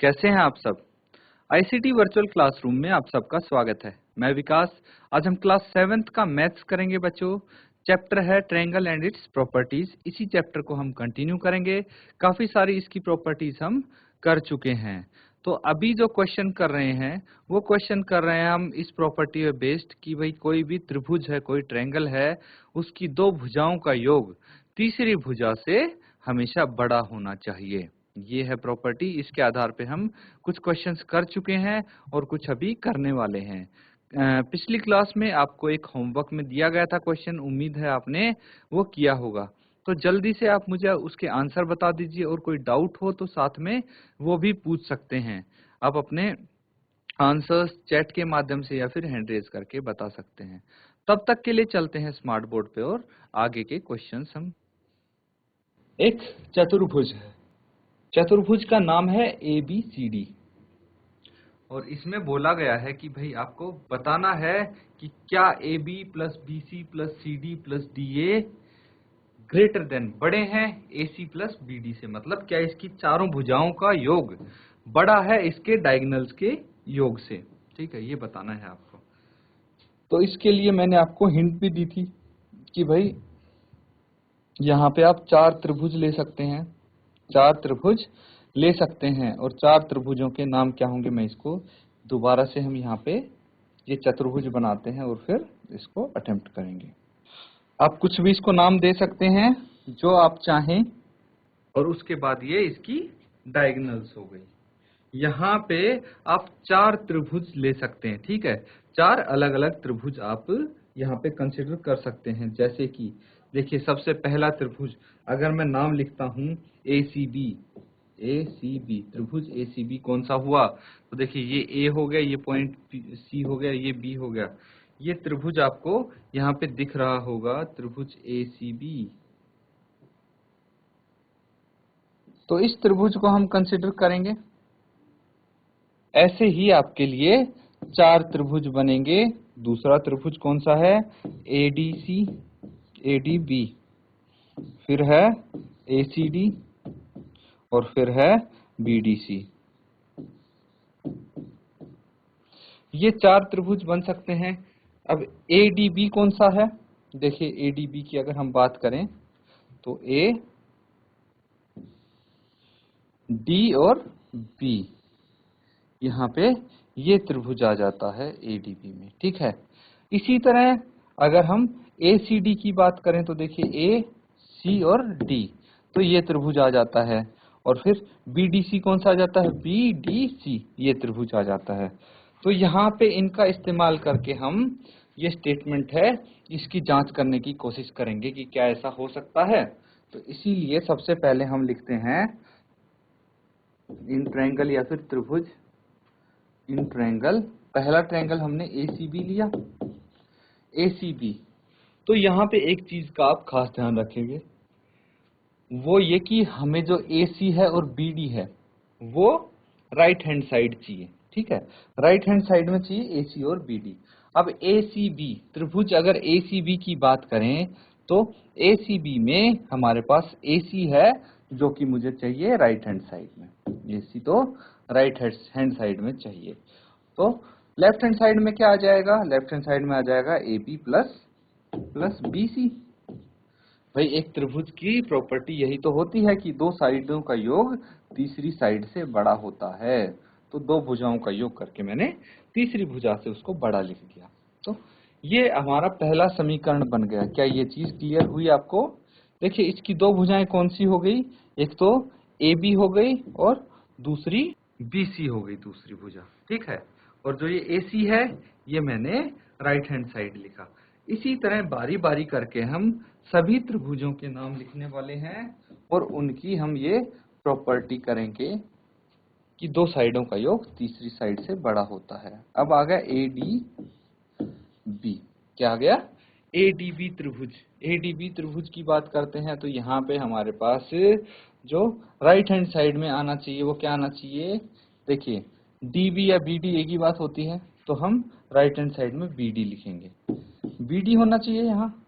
कैसे हैं आप सब। आईसीटी वर्चुअल क्लासरूम में आप सबका स्वागत है। मैं विकास। आज हम क्लास 7th का मैथ्स करेंगे बच्चों। चैप्टर है ट्रायंगल एंड इट्स प्रॉपर्टीज। इसी चैप्टर को हम कंटिन्यू करेंगे। काफी सारी इसकी प्रॉपर्टीज हम कर चुके हैं। तो अभी जो क्वेश्चन कर रहे हैं वो क्वेश्चन कर रहे हैं हम इस प्रॉपर्टी पे बेस्ड कि भाई कोई भी त्रिभुज है, कोई ट्रायंगल है, उसकी दो भुजाओं का योग तीसरी भुजा से हमेशा बड़ा होना चाहिए। ये है प्रॉपर्टी। इसके आधार पे हम कुछ क्वेश्चंस कर चुके हैं और कुछ अभी करने वाले हैं। पिछली क्लास में आपको एक होमवर्क में दिया गया था क्वेश्चन, उम्मीद है आपने वो किया होगा। तो जल्दी से आप मुझे उसके आंसर बता दीजिए और कोई डाउट हो तो साथ में वो भी पूछ सकते हैं। आप अपने आंसर्स चैट के माध्यम से या फिर हैंड रेज करके बता सकते हैं। तब तक के लिए चलते हैं स्मार्ट बोर्ड पे और आगे के क्वेश्चंस हम। एक चतुर्भुज है। चतुर्भुज का नाम है ABCD और इसमें बोला गया है कि भाई आपको बताना है कि क्या AB plus BC plus CD plus DA greater than बड़े हैं AC प्लस BD से। मतलब क्या इसकी चारों भुजाओं का योग बड़ा है इसके डायगोनल्स के योग से। ठीक है, ये बताना है आपको। तो इसके लिए मैंने आपको हिंट भी दी थी कि भाई यहाँ पे आप चार त्रिभुज ले सकते हैं, चार त्रिभुज ले सकते हैं और चार त्रिभुजों के नाम क्या होंगे मैं इसको दोबारा से हम यहाँ पे ये चतुर्भुज बनाते हैं और फिर इसको अटेम्प्ट करेंगे। आप कुछ भी इसको नाम दे सकते हैं जो आप चाहें और उसके बाद ये इसकी डायगोनल्स हो गई। यहाँ पे आप चार त्रिभुज ले सकते हैं। ठीक है, चार अलग अलग त्रिभुज आप यहाँ पे कंसिडर कर सकते हैं। जैसे कि देखिए सबसे पहला त्रिभुज अगर मैं नाम लिखता हूँ ACB त्रिभुज ACB कौन सा हुआ? तो देखिए ये A हो गया, ये पॉइंट C हो गया, ये B हो गया। ये त्रिभुज आपको यहाँ पे दिख रहा होगा, त्रिभुज ACB। तो इस त्रिभुज को हम कंसिडर करेंगे। ऐसे ही आपके लिए चार त्रिभुज बनेंगे। दूसरा त्रिभुज कौन सा है? ADC ADB, फिर है ACD और फिर है BDC। ये चार त्रिभुज बन सकते हैं। अब ADB कौन सा है? देखिए ADB की अगर हम बात करें तो A D और B, यहाँ पे ये त्रिभुज आ जाता है ADB में। ठीक है, इसी तरह अगर हम ACD की बात करें तो देखिए A C और D, तो ये त्रिभुज आ जाता है। और फिर BDC कौन सा आ जाता है? BDC, ये त्रिभुज आ जाता है। तो यहाँ पे इनका इस्तेमाल करके हम ये स्टेटमेंट है इसकी जांच करने की कोशिश करेंगे कि क्या ऐसा हो सकता है। तो इसीलिए सबसे पहले हम लिखते हैं इन ट्रायंगल या फिर त्रिभुज इन ट्रायंगल। पहला ट्रायंगल हमने ACB लिया, ACB। तो यहाँ पे एक चीज का आप खास ध्यान रखेंगे, वो ये कि हमें जो AC है और BD है वो राइट हैंड साइड चाहिए। ठीक है, राइट हैंड साइड में चाहिए AC और BD। अब ACB त्रिभुज अगर ACB की बात करें तो ACB में हमारे पास AC है जो कि मुझे चाहिए राइट हैंड साइड में। AC तो राइट हैंड साइड में चाहिए। तो लेफ्ट हैंड साइड में क्या आ जाएगा? लेफ्ट हैंड साइड में आ जाएगा AB प्लस BC। भाई एक त्रिभुज की प्रॉपर्टी यही तो होती है कि दो साइडों का योग तीसरी साइड से बड़ा होता है। तो दो भुजाओं का योग करके मैंने तीसरी भुजा से उसको बड़ा लिख दिया। तो ये हमारा पहला समीकरण बन गया। क्या ये चीज क्लियर हुई आपको? देखिए इसकी दो भुजाएं कौन सी हो गई? एक तो AB हो गई और दूसरी BC हो गई, दूसरी भुजा। ठीक है, और जो ये AC है ये मैंने राइट हैंड साइड लिखा। इसी तरह बारी बारी करके हम सभी त्रिभुजों के नाम लिखने वाले हैं और उनकी हम ये प्रॉपर्टी करेंगे कि दो साइडों का योग तीसरी साइड से बड़ा होता है। अब आ गया ADB। क्या आ गया? ADB त्रिभुज। ADB त्रिभुज की बात करते हैं तो यहाँ पे हमारे पास जो राइट हैंड साइड में आना चाहिए वो क्या आना चाहिए? देखिए DB या BD एक ही बात होती है, तो हम राइट हैंड साइड में BD लिखेंगे। BD होना चाहिए यहाँ।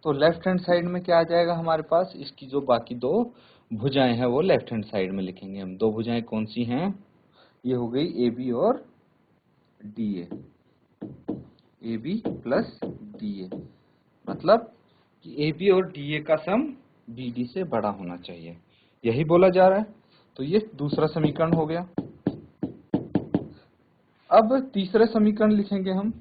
तो लेफ्ट हैंड साइड में क्या आ जाएगा हमारे पास? इसकी जो बाकी दो भुजाएं हैं वो लेफ्ट हैंड साइड में लिखेंगे हम। दो भुजाएं कौन सी हैं? ये हो गई ए बी और D A B plus D A, मतलब कि ए बी और डी ए का सम बी डी से बड़ा होना चाहिए, यही बोला जा रहा है। तो ये दूसरा समीकरण हो गया। अब तीसरा समीकरण लिखेंगे हम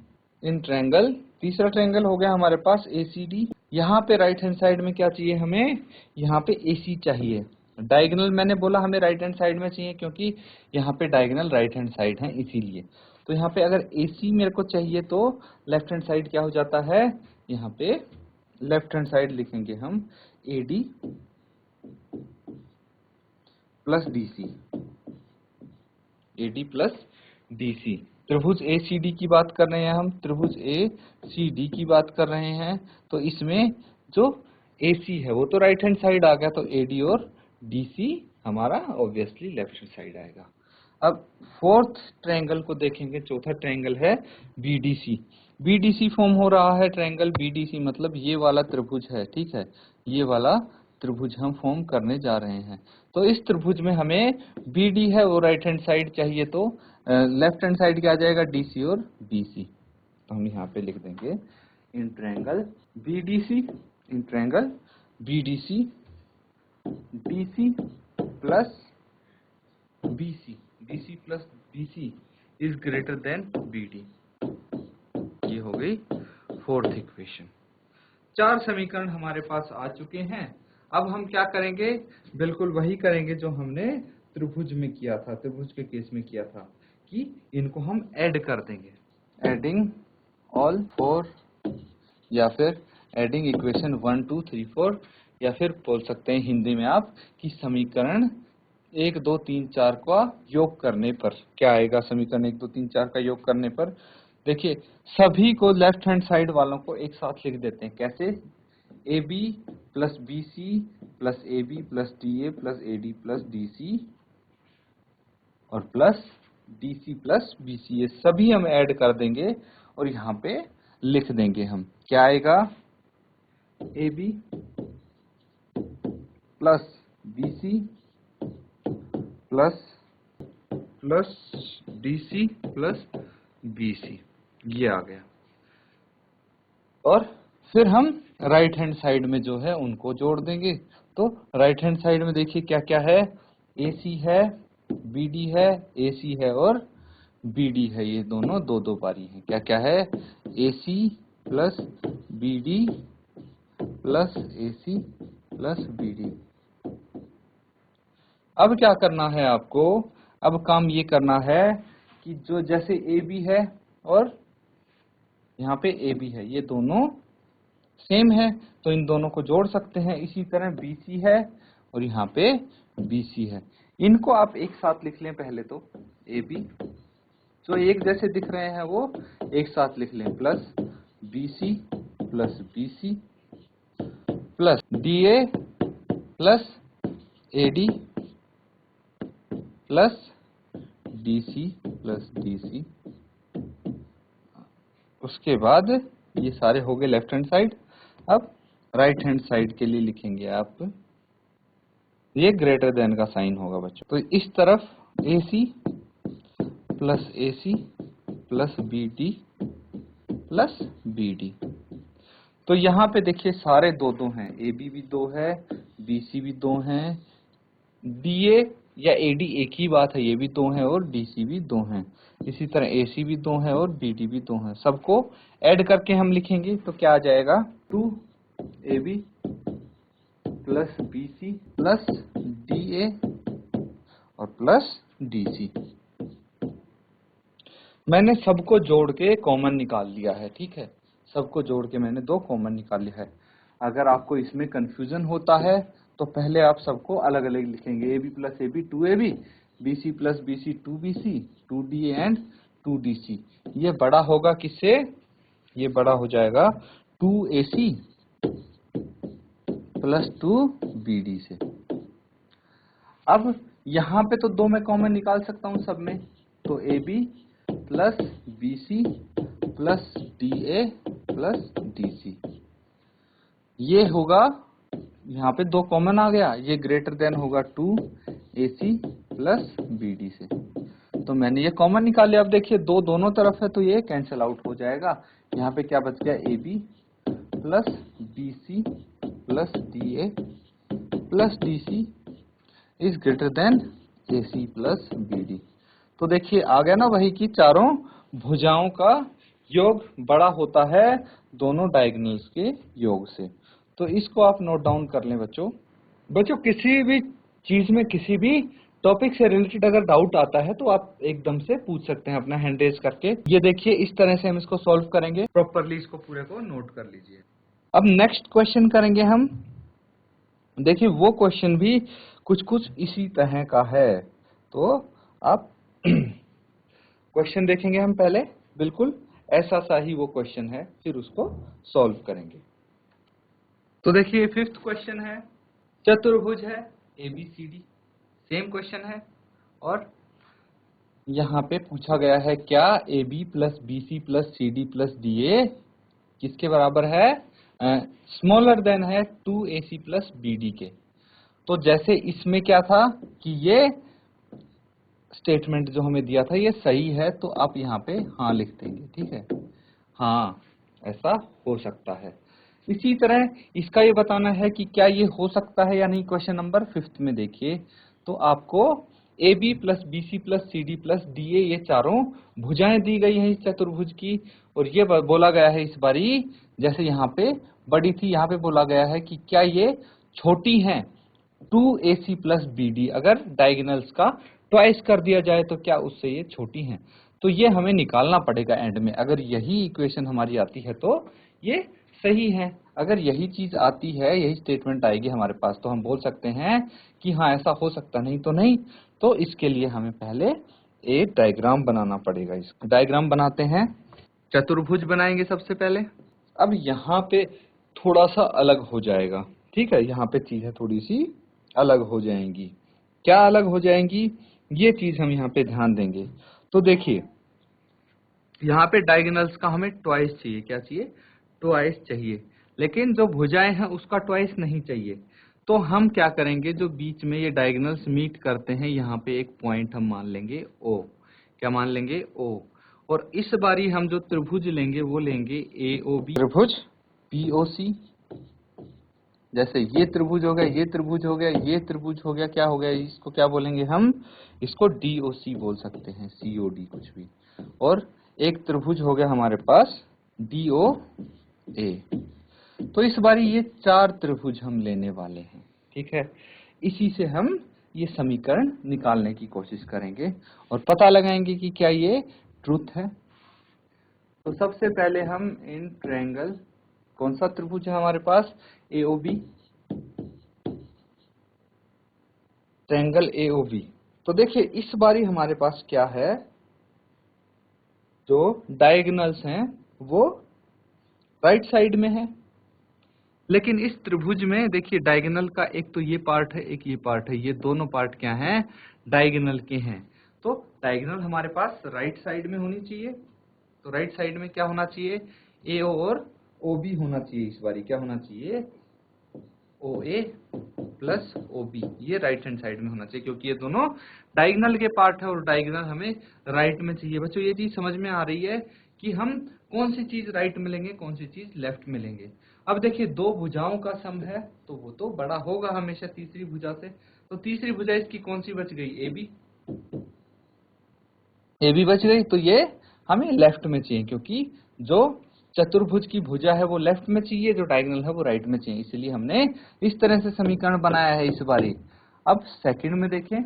इन ट्रायंगल। तीसरा ट्रायंगल हो गया हमारे पास ACD। यहाँ पे राइट हैंड साइड में क्या चाहिए हमें? यहाँ पे AC चाहिए। डायगोनल मैंने बोला हमें राइट हैंड साइड में चाहिए क्योंकि यहाँ पे डायगोनल राइट हैंड साइड है इसीलिए। तो यहाँ पे अगर AC मेरे को चाहिए तो लेफ्ट हैंड साइड क्या हो जाता है? यहाँ पे लेफ्ट हैंड साइड लिखेंगे हम AD plus DC, AD plus DC। त्रिभुज ACD की बात कर रहे हैं हम, त्रिभुज ACD की बात कर रहे हैं। तो इसमें जो AC है वो तो राइट हैंड साइड आ गया, तो AD और DC हमारा ऑब्वियसली लेफ्ट हैंड साइड आएगा। अब फोर्थ ट्रायंगल को देखेंगे। चौथा ट्रायंगल है BDC। BDC फॉर्म हो रहा है ट्रायंगल BDC, मतलब ये वाला त्रिभुज है, ठीक है, ये वाला त्रिभुज हम फॉर्म करने जा रहे हैं। तो इस त्रिभुज में हमें BD है वो राइट हैंड साइड चाहिए, तो लेफ्ट हैंड साइड क्या आ जाएगा? DC और BC। तो हम यहाँ पे लिख देंगे in triangle BDC, in triangle BDC DC plus BC, DC plus BC is greater than BD। ये हो गई फोर्थ इक्वेशन। चार समीकरण हमारे पास आ चुके हैं। अब हम क्या करेंगे? बिल्कुल वही करेंगे जो हमने त्रिभुज में किया था, त्रिभुज के केस में किया था, कि इनको हम ऐड कर देंगे। एडिंग ऑल फोर, या फिर एडिंग इक्वेशन 1 2 3 4, या फिर बोल सकते हैं हिंदी में आप कि समीकरण 1 2 3 4 का योग करने पर क्या आएगा? समीकरण 1 2 3 4 का योग करने पर देखिए सभी को लेफ्ट हैंड साइड वालों को एक साथ लिख देते हैं। कैसे? AB plus BC plus AB plus DA plus AD plus DC और प्लस DC प्लस BC, ये सभी हम ऐड कर देंगे और यहाँ पे लिख देंगे हम। क्या आएगा? AB plus BC plus plus DC plus BC, ये आ गया। और फिर हम राइट हैंड साइड में जो है उनको जोड़ देंगे। तो राइट हैंड साइड में देखिए क्या क्या है? AC है, BD है, AC है और BD है, ये दोनों दो दो बारी हैं। क्या क्या है? AC plus BD plus AC plus BD। अब क्या करना है आपको? अब काम ये करना है कि जो जैसे AB है और यहाँ पे AB है, ये दोनों सेम है तो इन दोनों को जोड़ सकते हैं। इसी तरह BC है और यहाँ पे BC है, इनको आप एक साथ लिख लें पहले तो। AB जो एक जैसे दिख रहे हैं वो एक साथ लिख लें, plus BC plus BC plus DA plus AD plus DC plus DC। उसके बाद ये सारे हो गए लेफ्ट हैंड साइड। अब राइट हैंड साइड के लिए लिखेंगे आप, ये ग्रेटर देन का साइन होगा बच्चों। तो इस तरफ AC plus AC plus BD plus BD। तो यहाँ पे देखिए सारे दो दो हैं, AB भी दो है, BC भी दो हैं, DA या AD एक ही बात है, ये भी दो हैं और DC भी दो हैं। इसी तरह AC भी दो हैं और BD भी दो हैं। सबको ऐड करके हम लिखेंगे तो क्या आ जाएगा? 2AB plus BC plus DA और प्लस DC। मैंने सबको जोड़ के कॉमन निकाल लिया है, ठीक है, सबको जोड़ के मैंने दो कॉमन निकाल लिया है। अगर आपको इसमें कंफ्यूजन होता है तो पहले आप सबको अलग अलग लिखेंगे। AB plus AB 2AB, BC plus BC 2BC, 2DA and 2DC। ये बड़ा होगा किससे? ये बड़ा हो जाएगा 2AC प्लस 2BD से। अब यहाँ पे तो दो मैं कॉमन निकाल सकता हूँ सब में, तो AB plus BC plus DA plus DC, ये होगा, यहाँ पे 2 कॉमन आ गया, ये ग्रेटर देन होगा 2AC प्लस BD से, तो मैंने ये कॉमन निकाल लिया। अब देखिए 2 दोनों तरफ है तो ये कैंसिल आउट हो जाएगा। यहाँ पे क्या बच गया, AB plus BC plus DA plus DC is greater than AC plus BD। तो देखिए आ गया ना वही कि चारों भुजाओं का योग बड़ा होता है दोनों डायगोनल्स के योग से। तो इसको आप नोट डाउन कर लें बच्चों। बच्चों किसी भी चीज में, किसी भी टॉपिक से रिलेटेड अगर डाउट आता है तो आप एकदम से पूछ सकते हैं अपना हैंड रेज करके। ये देखिए इस तरह से हम इसको सॉल्व करेंगे, प्रॉपरली इसको पूरे को नोट कर लीजिए। अब नेक्स्ट क्वेश्चन करेंगे हम। देखिए वो क्वेश्चन भी कुछ कुछ इसी तरह का है, तो आप क्वेश्चन देखेंगे हम पहले, बिल्कुल ऐसा सा ही वो क्वेश्चन है, फिर उसको सॉल्व करेंगे। तो देखिए 5th क्वेश्चन है, चतुर्भुज है ABCD, सेम क्वेश्चन है और यहाँ पे पूछा गया है क्या AB plus BC plus CD plus DA किसके बराबर है, स्मॉलर देन है 2AC प्लस BD के। तो जैसे इसमें क्या था कि ये स्टेटमेंट जो हमें दिया था ये सही है, तो आप यहाँ पे हाँ लिख देंगे, ठीक है, हाँ ऐसा हो सकता है। इसी तरह इसका ये बताना है कि क्या ये हो सकता है या नहीं। क्वेश्चन नंबर 5th में देखिए, तो आपको AB plus BC plus CD plus DA ये चारों भुजाएं दी गई हैं इस चतुर्भुज की, और ये बोला गया है इस बारी, जैसे यहाँ पे बड़ी थी, यहाँ पे बोला गया है कि क्या ये छोटी हैं 2AC प्लस BD, अगर डायगोनल्स का ट्वाइस कर दिया जाए तो क्या उससे ये छोटी हैं। तो ये हमें निकालना पड़ेगा एंड में। अगर यही इक्वेशन हमारी आती है तो ये सही है, अगर यही चीज आती है, यही स्टेटमेंट आएगी हमारे पास, तो हम बोल सकते हैं कि हाँ ऐसा हो सकता, नहीं तो नहीं। तो इसके लिए हमें पहले एक डायग्राम बनाना पड़ेगा। इस डायग्राम बनाते हैं, चतुर्भुज बनाएंगे सबसे पहले। अब यहाँ पे थोड़ा सा अलग हो जाएगा, ठीक है, यहाँ पे चीजें थोड़ी सी अलग हो जाएंगी। क्या अलग हो जाएंगी, ये चीज हम यहाँ पे ध्यान देंगे। तो देखिए यहाँ पे डायगोनल्स का हमें ट्वाइस चाहिए, क्या चाहिए, ट्वाइस चाहिए, लेकिन जो भुजाएं हैं उसका ट्वाइस नहीं चाहिए। तो हम क्या करेंगे, जो बीच में ये डायगोनल्स मीट करते हैं, यहाँ पे एक पॉइंट हम मान लेंगे O। क्या मान लेंगे, O। और इस बारी हम जो त्रिभुज लेंगे वो लेंगे AOB त्रिभुज, POC। जैसे ये त्रिभुज हो गया, ये त्रिभुज हो गया, ये त्रिभुज हो गया, क्या हो गया, इसको क्या बोलेंगे हम, इसको DOC बोल सकते हैं, COD कुछ भी। और एक त्रिभुज हो गया हमारे पास DOA। तो इस बारी ये 4 त्रिभुज हम लेने वाले हैं, ठीक है। इसी से हम ये समीकरण निकालने की कोशिश करेंगे और पता लगाएंगे कि क्या ये ट्रूथ है। तो सबसे पहले हम इन ट्रायंगल, कौन सा त्रिभुज है हमारे पास, AOB, ट्रायंगल AOB। तो देखिए इस बारी हमारे पास क्या है, जो डायगोनल्स हैं वो राइट साइड में है, लेकिन इस त्रिभुज में देखिए डायगोनल का एक तो ये पार्ट है, एक ये पार्ट है, ये दोनों पार्ट क्या हैं, डायगोनल के हैं। तो डायगोनल हमारे पास राइट साइड में होनी चाहिए। तो राइट साइड में क्या होना चाहिए, AO और OB होना चाहिए। इस बारी क्या होना चाहिए, OA प्लस OB, ये राइट हैंड साइड में होना चाहिए, क्योंकि ये दोनों डायगोनल के पार्ट है और डायगोनल हमें राइट में चाहिए। बच्चों ये चीज समझ में आ रही है कि हम कौन सी चीज राइट में लेंगे, कौन सी चीज लेफ्ट में लेंगे। अब देखिए 2 भुजाओं का सम है तो वो तो बड़ा होगा हमेशा तीसरी भुजा से। तो तीसरी भुजा इसकी कौन सी बच गई, AB बच गई, तो ये हमें लेफ्ट में चाहिए, क्योंकि जो चतुर्भुज की भुजा है वो लेफ्ट में चाहिए, जो डायगोनल है वो राइट में चाहिए, इसलिए हमने इस तरह से समीकरण बनाया है इस बारी। अब सेकंड में देखें,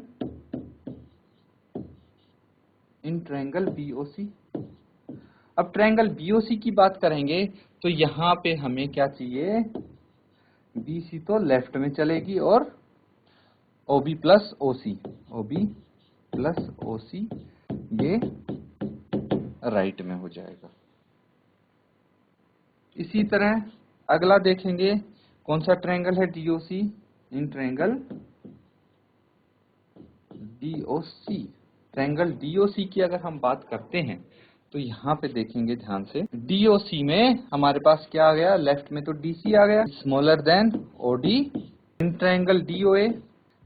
इन ट्रायंगल BOC। अब ट्रायंगल BOC की बात करेंगे तो यहाँ पे हमें क्या चाहिए, BC तो लेफ्ट में चलेगी और OB प्लस OC ये राइट में हो जाएगा। इसी तरह अगला देखेंगे, कौन सा ट्रायंगल है, DOC। In triangle DOC, triangle DOC की अगर हम बात करते हैं तो यहाँ पे देखेंगे ध्यान से, DOC में हमारे पास क्या आ गया, लेफ्ट में तो DC आ गया, smaller than OD in triangle DOA,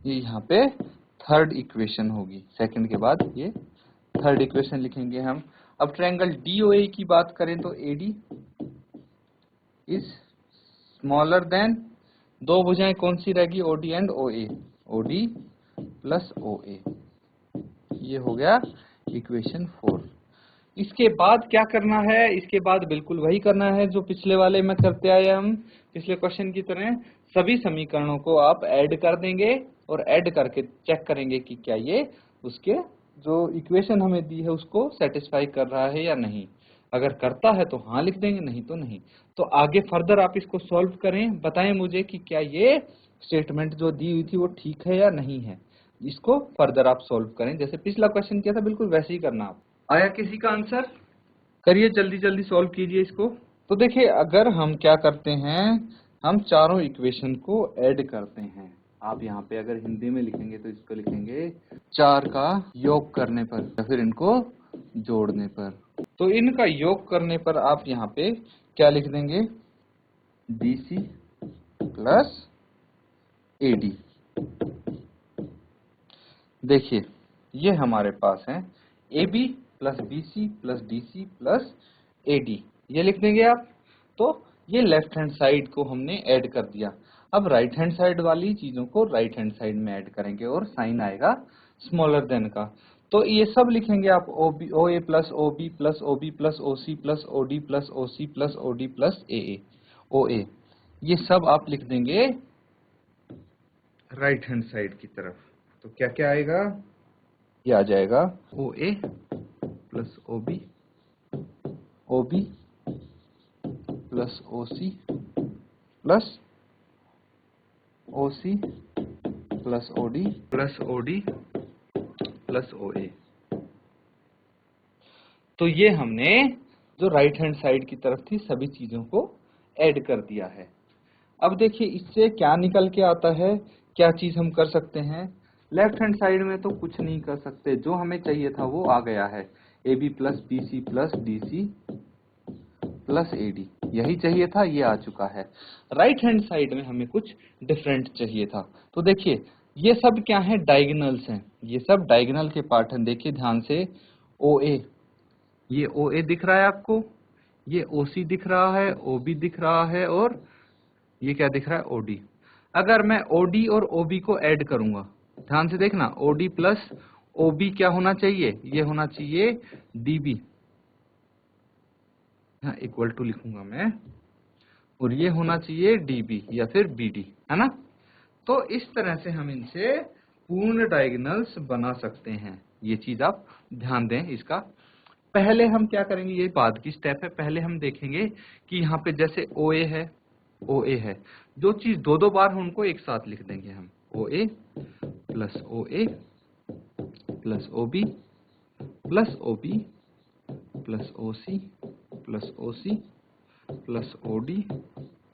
ये यहाँ पे थर्ड इक्वेशन होगी, सेकंड के बाद ये थर्ड इक्वेशन लिखेंगे हम। अब ट्रायंगल DOA की बात करें तो AD इज स्मॉलर देन, दो भुजाएं कौन सी रहेगी, OD and OA, OD plus OA, ये हो गया इक्वेशन 4। इसके बाद क्या करना है, इसके बाद बिल्कुल वही करना है जो पिछले वाले में करते आए हम, पिछले क्वेश्चन की तरह सभी समीकरणों को आप ऐड कर देंगे और ऐड करके चेक करेंगे कि क्या ये उसके जो इक्वेशन हमें दी है उसको सेटिस्फाई कर रहा है या नहीं। अगर करता है तो हाँ लिख देंगे, नहीं तो नहीं। तो आगे फर्दर आप इसको सॉल्व करें, बताएं मुझे कि क्या ये स्टेटमेंट जो दी हुई थी वो ठीक है या नहीं है। इसको फर्दर आप सॉल्व करें, जैसे पिछला क्वेश्चन किया था बिल्कुल वैसे ही करना आप। आया किसी का आंसर? करिए, जल्दी जल्दी सॉल्व कीजिए इसको। तो देखिए, अगर हम क्या करते हैं, हम चारों इक्वेशन को ऐड करते हैं। आप यहाँ पे अगर हिंदी में लिखेंगे तो इसको लिखेंगे 4 का योग करने पर या फिर इनको जोड़ने पर। तो इनका योग करने पर आप यहाँ पे क्या लिख देंगे, BC प्लस AD। देखिए ये हमारे पास है AB plus BC plus DC plus AD, ये लिख देंगे आप। तो ये लेफ्ट हैंड साइड को हमने ऐड कर दिया। अब राइट हैंड साइड वाली चीजों को राइट हैंड साइड में ऐड करेंगे और साइन आएगा स्मॉलर देन का। तो ये सब लिखेंगे आप, OA plus OB plus OB plus OC plus OD plus OC plus OD plus OA, ये सब आप लिख देंगे राइट हैंड साइड की तरफ। तो क्या क्या आएगा, ये आ जाएगा OA plus OB, OB plus OC plus OC plus OD plus OD plus OA। तो ये हमने जो राइट हैंड साइड की तरफ थी सभी चीजों को ऐड कर दिया है। अब देखिए इससे क्या निकल के आता है, क्या चीज हम कर सकते हैं। लेफ्ट हैंड साइड में तो कुछ नहीं कर सकते, जो हमें चाहिए था वो आ गया है, AB plus BC plus DC plus AD, यही चाहिए था, ये आ चुका है। राइट हैंड साइड में हमें कुछ डिफरेंट चाहिए था। तो देखिए ये सब क्या है, डायगोनल्स हैं, ये सब डायगोनल के पार्ट हैं। देखिए ध्यान से, OA, ये OA दिख रहा है आपको, ये OC दिख रहा है, OB दिख रहा है, और ये क्या दिख रहा है, OD। अगर मैं OD और OB को ऐड करूंगा, ध्यान से देखना, OD प्लस OB क्या होना चाहिए, ये होना चाहिए DB, हाँ इक्वल टू लिखूंगा मैं, और ये होना चाहिए DB या फिर BD, है ना। तो इस तरह से हम इनसे पूर्ण डायगोनल्स बना सकते हैं। ये चीज आप ध्यान दें इसका। पहले हम क्या करेंगे, ये बाद की स्टेप है, पहले हम देखेंगे कि यहाँ पे जैसे OA है, OA है, जो चीज दो दो बार हो उनको एक साथ लिख देंगे हम, OA plus OA plus OB plus OB plus OC plus OC plus OD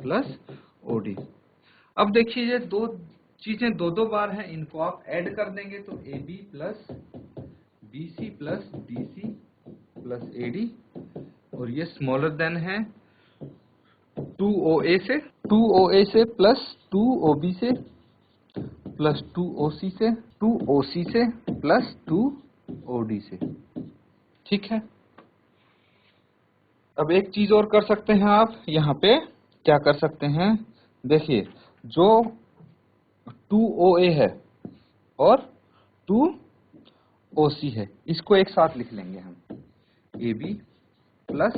plus OD। अब देखिए ये दो चीजें दो दो बार हैं, इनको आप ऐड कर देंगे तो AB plus BC plus DC plus AD, और ये स्मॉलर देन है 2OA से, 2OA से प्लस 2OB से प्लस 2OC से, 2OC से प्लस 2OD से। ठीक है। अब एक चीज और कर सकते हैं आप, यहाँ पे क्या कर सकते हैं, देखिए जो 2OA है और 2OC है, इसको एक साथ लिख लेंगे हम, AB plus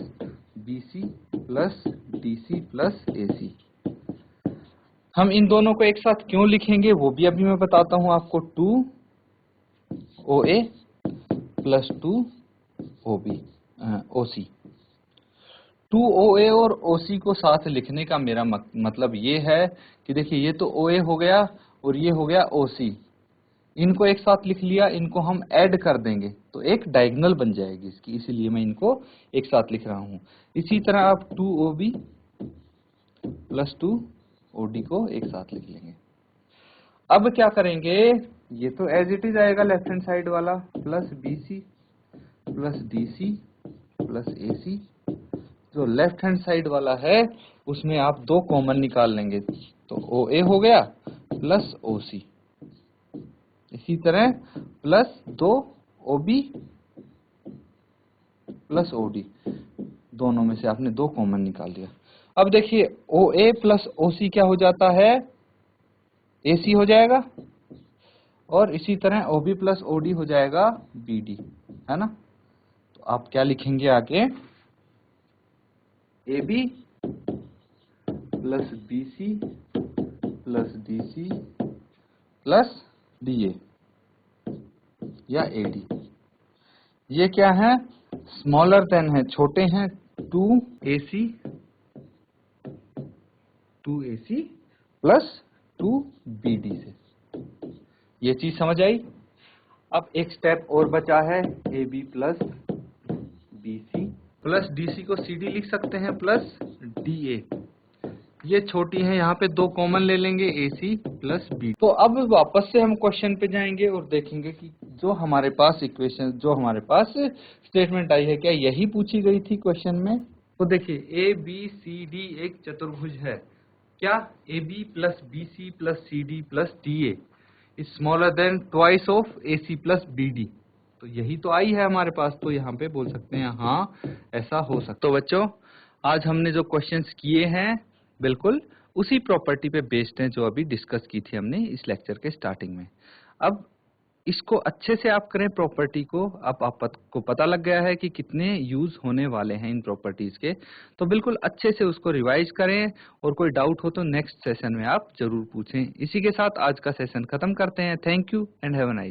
BC plus DC plus AC। हम इन दोनों को एक साथ क्यों लिखेंगे वो भी अभी मैं बताता हूं आपको। 2OA प्लस 2OC, 2OA और OC को साथ लिखने का मेरा मतलब ये है कि देखिए ये तो OA हो गया और ये हो गया OC, इनको एक साथ लिख लिया, इनको हम ऐड कर देंगे तो एक डायगोनल बन जाएगी इसकी, इसीलिए मैं इनको एक साथ लिख रहा हूं। इसी तरह आप 2OB प्लस 2OD को एक साथ लिख लेंगे। अब क्या करेंगे, ये तो एज इट इज आएगा लेफ्ट हैंड साइड वाला, plus BC plus DC plus AC। जो लेफ्ट हैंड साइड वाला है उसमें आप दो कॉमन निकाल लेंगे, तो OA हो गया प्लस OC, इसी तरह प्लस 2 OB प्लस OD, दोनों में से आपने 2 कॉमन निकाल दिया। अब देखिए OA प्लस OC क्या हो जाता है, AC हो जाएगा, और इसी तरह OB प्लस OD हो जाएगा BD, है ना। तो आप क्या लिखेंगे आगे, AB plus BC plus DC plus DA या AD। ये क्या है, स्मॉलर देन है, छोटे हैं 2AC प्लस 2BD से। ये चीज समझ आई। अब एक स्टेप और बचा है, AB plus BC plus DC को CD लिख सकते हैं प्लस DA। ये छोटी है, यहाँ पे 2 कॉमन ले लेंगे, AC प्लस B। तो अब वापस से हम क्वेश्चन पे जाएंगे और देखेंगे कि जो हमारे पास इक्वेशन, जो हमारे पास स्टेटमेंट आई है, क्या यही पूछी गई थी क्वेश्चन में। तो देखिए ABCD एक चतुर्भुज है, क्या AB plus BC plus CD plus DA is smaller than twice of AC plus BD। तो यही तो आई है हमारे पास, तो यहाँ पे बोल सकते हैं हाँ ऐसा हो सकता है। तो बच्चों आज हमने जो क्वेश्चंस किए हैं बिल्कुल उसी प्रॉपर्टी पे बेस्ड हैं जो अभी डिस्कस की थी हमने इस लेक्चर के स्टार्टिंग में। अब इसको अच्छे से आप करें प्रॉपर्टी को, अब आपको पता लग गया है कि कितने यूज होने वाले हैं इन प्रॉपर्टीज के, तो बिल्कुल अच्छे से उसको रिवाइज करें, और कोई डाउट हो तो नेक्स्ट सेशन में आप जरूर पूछें। इसी के साथ आज का सेशन खत्म करते हैं। Thank you and have a nice.